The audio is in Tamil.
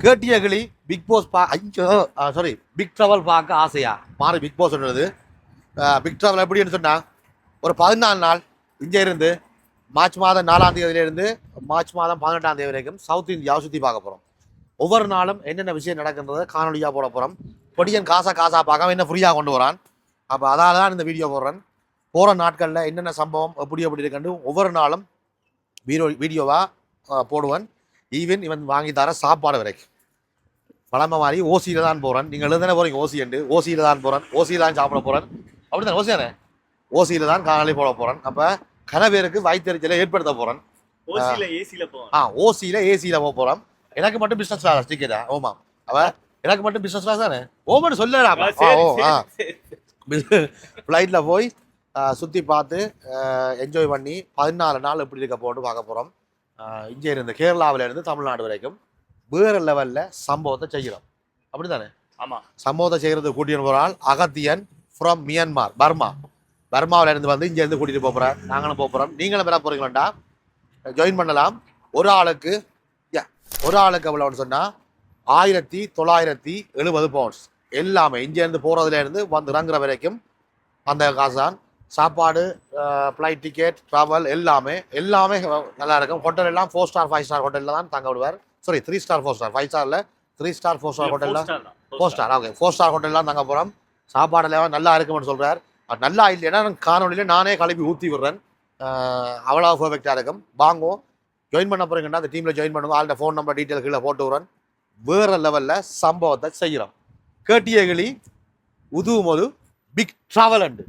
கேட்டியகளி big boss sorry big travel பார்க்க ஆசையா மாறி பிக் பாஸ் சொன்னது. பிக் ட்ராவல் எப்படின்னு சொன்னால் ஒரு 14 நாள் இங்கே இருந்து மார்ச் மாதம் 4ஆம் தேதியிலிருந்து மார்ச் மாதம் 18ஆம் தேதி வரைக்கும் சவுத் இந்தியாவை சுற்றி பார்க்க போகிறோம். ஒவ்வொரு நாளும் என்னென்ன விஷயம் நடக்கின்றதை காணொலியாக போட போகிறோம். பொடியன் காசா பார்க்க என்ன ஃப்ரீயாக கொண்டு வரான். அப்போ அதால் தான் இந்த வீடியோ போடுறேன். போகிற நாட்களில் என்னென்ன சம்பவம் எப்படி இருக்குன்னு ஒவ்வொரு நாளும் வீடியோவாக போடுவேன். ஈவன் இவன் வாங்கி தர சாப்பாடு வரைக்கும் பழமை மாதிரி ஓசியில் தான் போகிறேன். நீங்கள் எழுதானே போகிறீங்க ஓசியில் தான் போகிறேன், ஓசியில் தான் சாப்பிட போகிறேன். அப்படி தானே ஓசியானே ஓசியில் தான் காணொலி போட போகிறேன். அப்போ கனவேருக்கு வாய்த்தறிச்சலை ஏற்படுத்த போகிறேன். ஓசியில் ஏசியில் போக போகிறோம். எனக்கு மட்டும் பிஸ்னஸ் கிளாஸ் டிக்கெட்டா? ஓமா அவ எனக்கு மட்டும் பிஸ்னஸ் கிளாஸ் தானே ஓமன்னு சொல்லலாமா? ஃப்ளைட்டில் போய் சுற்றி பார்த்து என்ஜாய் பண்ணி 14 நாள் எப்படி இருக்க போட்டு பார்க்க போகிறோம். இங்கே இருந்து கேரளாவிலேருந்து தமிழ்நாடு வரைக்கும் வேறு லெவலில் சம்பவத்தை செய்கிறோம். அப்படி தானே? ஆமாம். சம்பவத்தை செய்கிறது கூட்டிகிட்டு போகிறால் அகத்தியன் ஃப்ரம் மியான்மார் பர்மாவிலேருந்து வந்து இங்கேருந்து கூட்டிகிட்டு போகிறேன். நாங்களும் போகிறோம். நீங்களும் பெற போகிறீங்களாண்டா ஜாயின் பண்ணலாம். ஒரு ஆளுக்கு எவ்வளோன்னு சொன்னால் 1970 பவுண்ட்ஸ் எல்லாமே இங்கேருந்து போகிறதுலேருந்து வந்து இறங்குற வரைக்கும் அந்த காசு தான். சாப்பாடு, ஃப்ளைட் டிக்கெட், ட்ராவல் எல்லாமே நல்லா இருக்கும். ஹோட்டல் எல்லாம் 4 ஸ்டார் 5 ஸ்டார் ஹோட்டலில் தான் தங்க விடுவார். சாரி 3 ஸ்டார் 4 ஸ்டார் 5 ஸ்டாரில் 3 ஸ்டார் 4 ஸ்டார் ஹோட்டலில் 4 ஸ்டார் ஓகே 4 ஸ்டார் ஹோட்டல்லாம் தங்க போகிறோம். சாப்பாடெல்லாம் நல்லா இருக்கும்னு சொல்கிறார். அது நல்லா இல்லைன்னா காணொலியில் நானே கழுவி ஊற்றி விடுறேன். அவ்வளோ பர்ஃபெக்டாக இருக்கும். வாங்கோ ஜாயின் பண்ண போகிறீங்கன்னா அந்த டீமில் ஜாயின் பண்ணுங்க. ஆள்கிட்ட ஃபோன் நம்பர் டீட்டெயில் கீழே போட்டு விடுறேன். வேறு லெவலில் சம்பவத்தை செய்கிறோம். கேட்டியகளி உதுவுமொது பிக் ட்ராவல் அண்டு